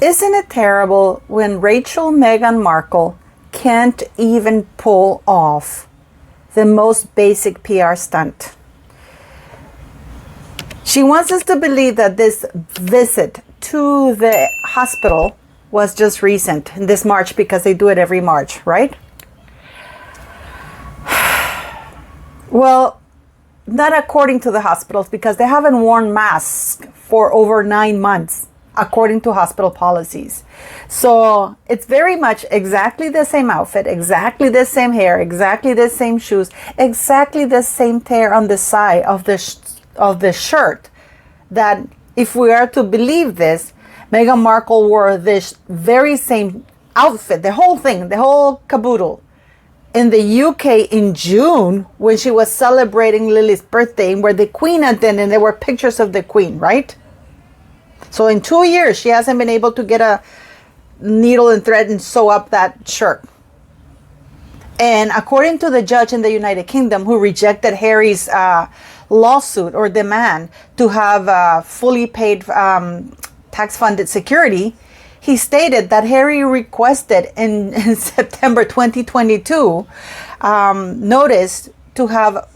Isn't it terrible when Meghan Markle can't even pull off the most basic PR stunt? She wants us to believe that this visit to the hospital was just recent, this March, because they do it every March, right? Well, not according to the hospitals, because they haven't worn masks for over 9 months, according to hospital policies. So it's very much exactly the same outfit, exactly the same hair, exactly the same shoes, exactly the same tear on the side of the shirt, that if we are to believe this, Meghan Markle wore this very same outfit, the whole thing, the whole caboodle, in the UK in June when she was celebrating Lily's birthday, where the Queen attended, and there were pictures of the Queen, right? So in 2 years, she hasn't been able to get a needle and thread and sew up that shirt. And according to the judge in the United Kingdom, who rejected Harry's lawsuit or demand to have fully paid tax-funded security, he stated that Harry requested in September 2022 notice to have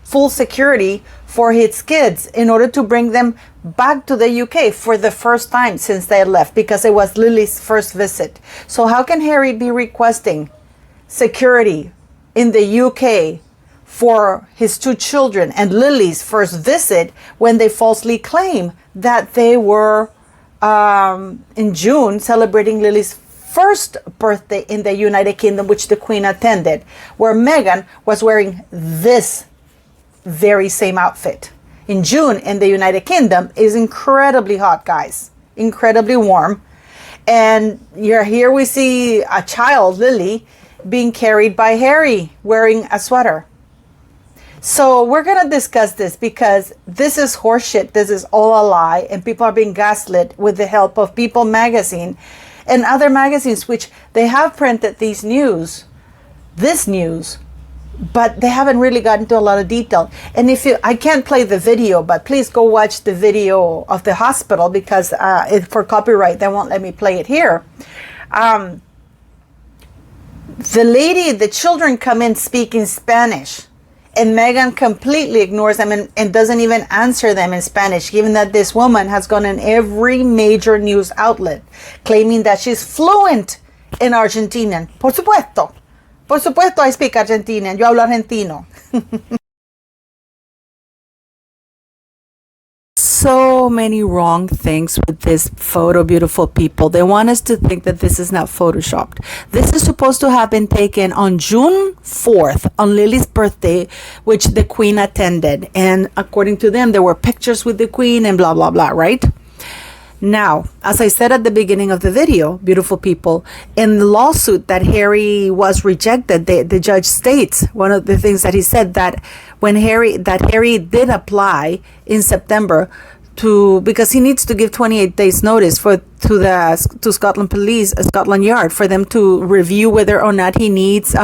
full security for his kids in order to bring them back to the UK for the first time since they left, because it was Lily's first visit. So how can Harry be requesting security in the UK for his 2 children and Lily's first visit when they falsely claim that they were in June celebrating Lily's first birthday in the United Kingdom, which the Queen attended, where Meghan was wearing this very same outfit. In June in the United Kingdom is incredibly hot, guys, incredibly warm. And here we see a child, Lily, being carried by Harry wearing a sweater. So we're going to discuss this, because this is horseshit. This is all a lie, and people are being gaslit with the help of People magazine and other magazines, which they have printed this news, but they haven't really gotten into a lot of detail. And I can't play the video, but please go watch the video of the hospital, because for copyright, they won't let me play it here. The children come in speaking Spanish, and Meghan completely ignores them and doesn't even answer them in Spanish, given that this woman has gone in every major news outlet claiming that she's fluent in Argentinian. Por supuesto, I speak Argentinian. Yo hablo argentino. So many wrong things with this photo, beautiful people. They want us to think that this is not photoshopped. This is supposed to have been taken on June 4th, on Lily's birthday, which the Queen attended. And according to them, there were pictures with the Queen and blah, blah, blah, right? Now, as I said at the beginning of the video, beautiful people, in the lawsuit that Harry was rejected, the judge states, one of the things that he said, that Harry did apply in September because he needs to give 28 days notice to Scotland Yard, for them to review whether or not he needs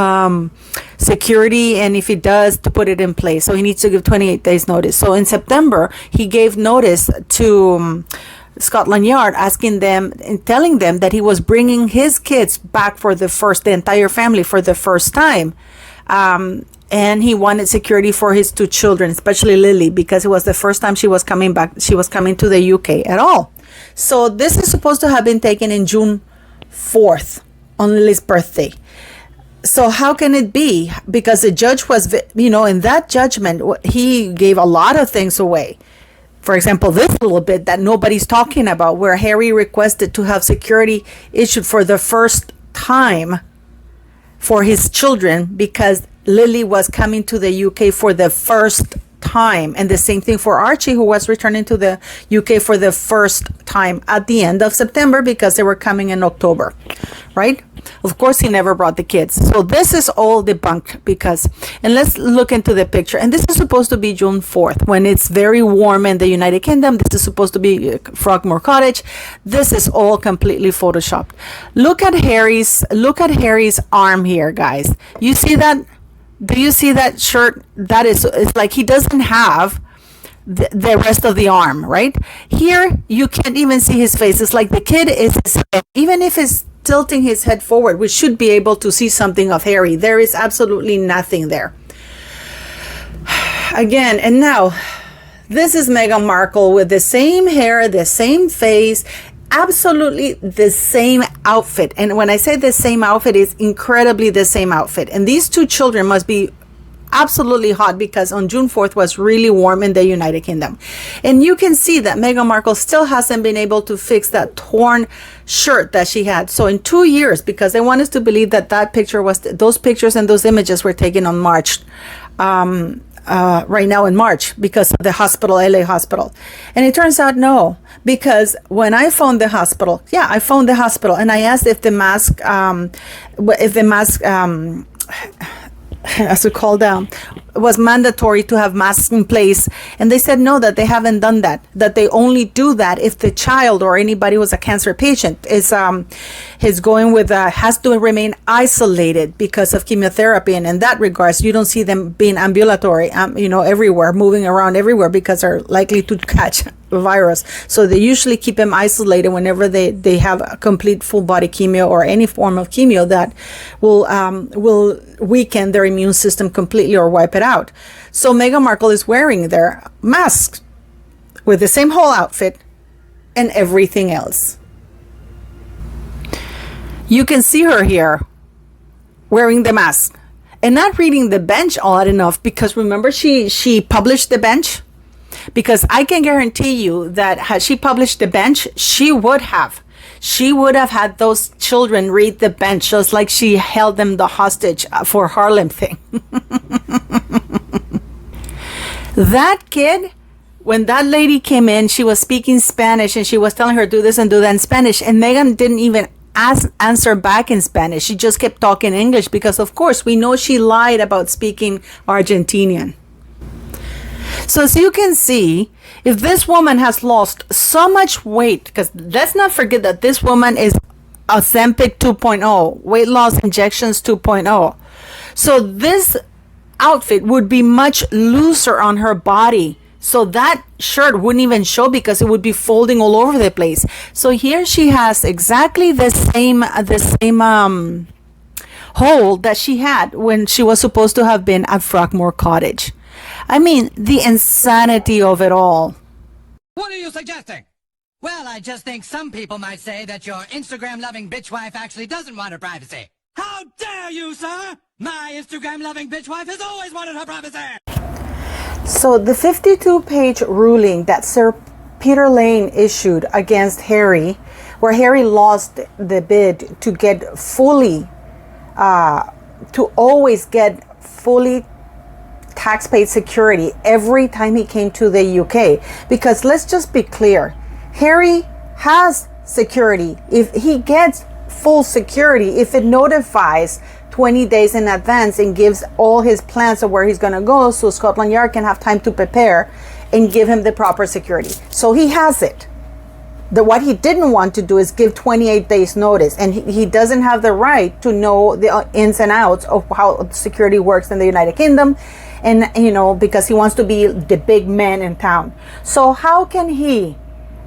security, and if he does, to put it in place. So he needs to give 28 days notice. So in September, he gave notice to Scotland Yard, asking them and telling them that he was bringing his kids back the entire family for the first time. And he wanted security for his 2 children, especially Lily, because it was the first time she was coming back. She was coming to the UK at all. So this is supposed to have been taken in June 4th on Lily's birthday. So how can it be? Because the judge was, in that judgment, he gave a lot of things away. For example, this little bit that nobody's talking about, where Harry requested to have security issued for the first time for his children, because Lily was coming to the UK for the first time. And the same thing for Archie, who was returning to the UK for the first time at the end of September, because they were coming in October, right? Of course, he never brought the kids. So this is all debunked, and let's look into the picture. And this is supposed to be June 4th, when it's very warm in the United Kingdom. This is supposed to be Frogmore Cottage. This is all completely photoshopped. Look at Harry's arm here, guys. You see that? Do you see that shirt? It's like he doesn't have the rest of the arm, right? Here, you can't even see his face. It's like the kid is, even if he's tilting his head forward, we should be able to see something of Harry. There is absolutely nothing there. Again, and now, this is Meghan Markle with the same hair, the same face, absolutely the same outfit. And when I say the same outfit, it's incredibly the same outfit. And these two children must be absolutely hot because on June 4th was really warm in the United Kingdom. And you can see that Meghan Markle still hasn't been able to fix that torn shirt that she had. So in 2 years, because they want us to believe that that picture was, those pictures and those images were taken on March, right now in March, because of the hospital, LA hospital. And it turns out no, because when I phoned the hospital, I phoned the hospital and I asked if the mask, as we call them, was mandatory to have masks in place, and they said no, that they haven't done that, that they only do that if the child or anybody who's a cancer patient is going with has to remain isolated because of chemotherapy. And in that regards, you don't see them being ambulatory, everywhere, moving around everywhere, because they're likely to catch virus. So they usually keep them isolated whenever they have a complete full body chemio or any form of chemio that will weaken their immune system completely or wipe it out. So Meghan Markle is wearing their masks with the same whole outfit and everything else. You can see her here wearing the mask and not reading the bench odd enough, because remember she published the bench. Because I can guarantee you that had she published the bench, she would have had those children read the bench, just like she held them the hostage for Harlem thing. That kid, when that lady came in, she was speaking Spanish and she was telling her do this and do that in Spanish, and Meghan didn't even answer back in Spanish. She just kept talking English because, of course, we know she lied about speaking Argentinian. So as you can see, if this woman has lost so much weight, because let's not forget that this woman is Ozempic 2.0, weight loss injections 2.0. So this outfit would be much looser on her body. So that shirt wouldn't even show because it would be folding all over the place. So here she has exactly the same hole that she had when she was supposed to have been at Frogmore Cottage. I mean, the insanity of it all. What are you suggesting? Well, I just think some people might say that your Instagram-loving bitch wife actually doesn't want her privacy. How dare you, sir? My Instagram-loving bitch wife has always wanted her privacy. So the 52-page ruling that Sir Peter Lane issued against Harry, where Harry lost the bid to get fully, to always get fully tax-paid security every time he came to the UK. Because let's just be clear, Harry has security. If he gets full security, if it notifies 20 days in advance and gives all his plans of where he's going to go, so Scotland Yard can have time to prepare and give him the proper security. So he has it. What he didn't want to do is give 28 days notice, and he doesn't have the right to know the ins and outs of how security works in the United Kingdom, and because he wants to be the big man in town. So how can he?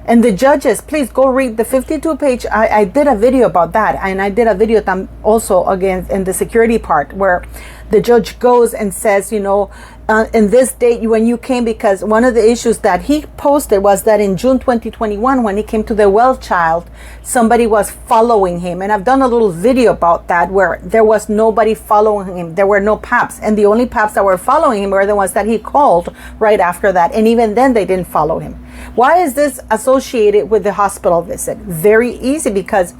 And the judges, please go read the 52-page. I did a video about that, and I did a video also again in the security part, where the judge goes and says, in this date when you came, because one of the issues that he posted was that in June 2021, when he came to the well child, somebody was following him. And I've done a little video about that, where there was nobody following him. There were no paps, and the only paps that were following him were the ones that he called right after that. And even then they didn't follow him. Why is this associated with the hospital visit? Very easy, because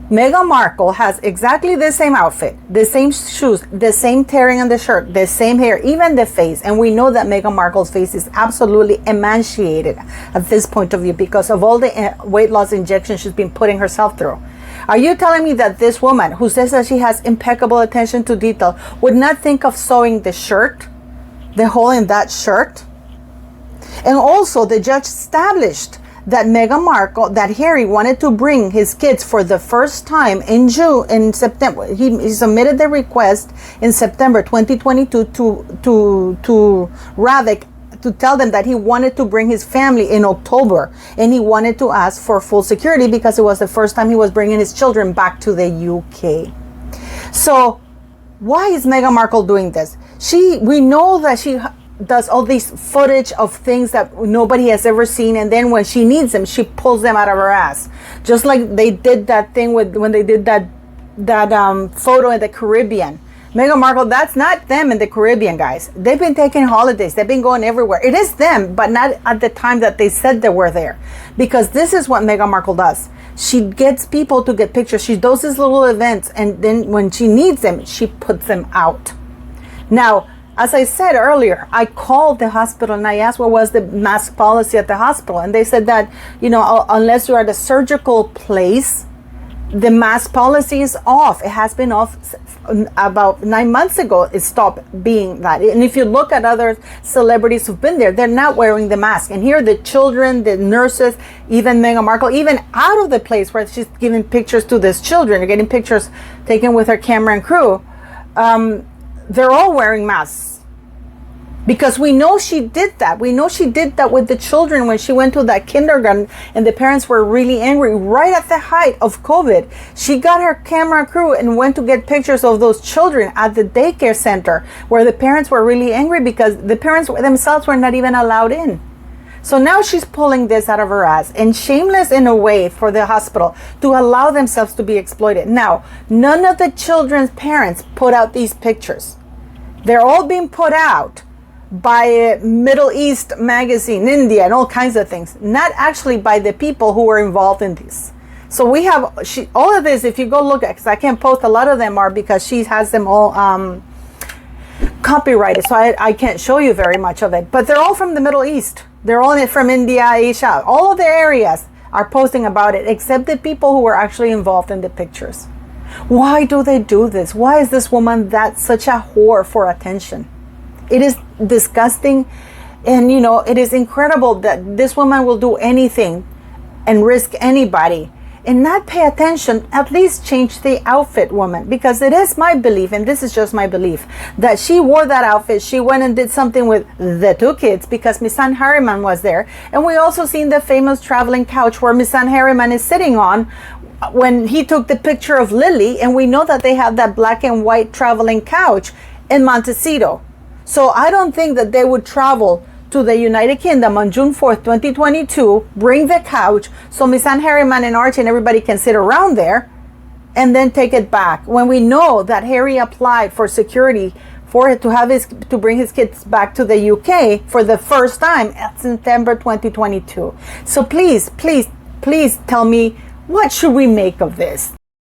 Meghan Markle has exactly the same outfit, the same shoes, the same tearing on the shirt, the same hair, even the face. And we know that Meghan Markle's face is absolutely emaciated at this point of view because of all the weight loss injections she's been putting herself through. Are you telling me that this woman, who says that she has impeccable attention to detail, would not think of sewing the shirt, the hole in that shirt? And also, the judge established that Meghan Markle, that Harry wanted to bring his kids for the first time in September. He submitted the request in September 2022 to Ravik to tell them that he wanted to bring his family in October, and he wanted to ask for full security because it was the first time he was bringing his children back to the UK. So why is Meghan Markle doing this? We know that she does all these footage of things that nobody has ever seen, and then when she needs them, she pulls them out of her ass. Just like they did that thing when they did that photo in the Caribbean. Meghan Markle, that's not them in the Caribbean, guys. They've been taking holidays. They've been going everywhere. It is them, but not at the time that they said they were there. Because this is what Meghan Markle does. She gets people to get pictures. She does these little events, and then when she needs them, she puts them out. Now, as I said earlier, I called the hospital and I asked what was the mask policy at the hospital. And they said that, unless you're at a surgical place, the mask policy is off. It has been off about 9 months ago. It stopped being that. And if you look at other celebrities who've been there, they're not wearing the mask. And here the children, the nurses, even Meghan Markle, even out of the place where she's giving pictures to these children, getting pictures taken with her camera and crew, they're all wearing masks. Because we know she did that. We know she did that with the children when she went to that kindergarten and the parents were really angry right at the height of COVID. She got her camera crew and went to get pictures of those children at the daycare center where the parents were really angry because the parents themselves were not even allowed in. So now she's pulling this out of her ass, and shameless in a way for the hospital to allow themselves to be exploited. Now, none of the children's parents put out these pictures. They're all being put out by Middle East magazine, India, and all kinds of things, not actually by the people who were involved in this. So we have all of this. If you go look at, because I can't post, a lot of them are because she has them all copyrighted, so I can't show you very much of it. But they're all from the Middle East. They're all from India, Asia. All of the areas are posting about it, except the people who were actually involved in the pictures. Why do they do this? Why is this woman such a whore for attention? It is disgusting, and it is incredible that this woman will do anything and risk anybody and not pay attention. At least change the outfit, woman, because it is my belief, and this is just my belief, that she wore that outfit. She went and did something with the two kids because Miss Anne Harriman was there, and we also seen the famous traveling couch where Miss Anne Harriman is sitting on when he took the picture of Lily, and we know that they have that black and white traveling couch in Montecito. So I don't think that they would travel to the United Kingdom on June 4th, 2022, bring the couch so Miss Anne Harriman and Archie and everybody can sit around there, and then take it back. When we know that Harry applied for security to bring his kids back to the UK for the first time at September 2022. So please tell me, what should we make of this?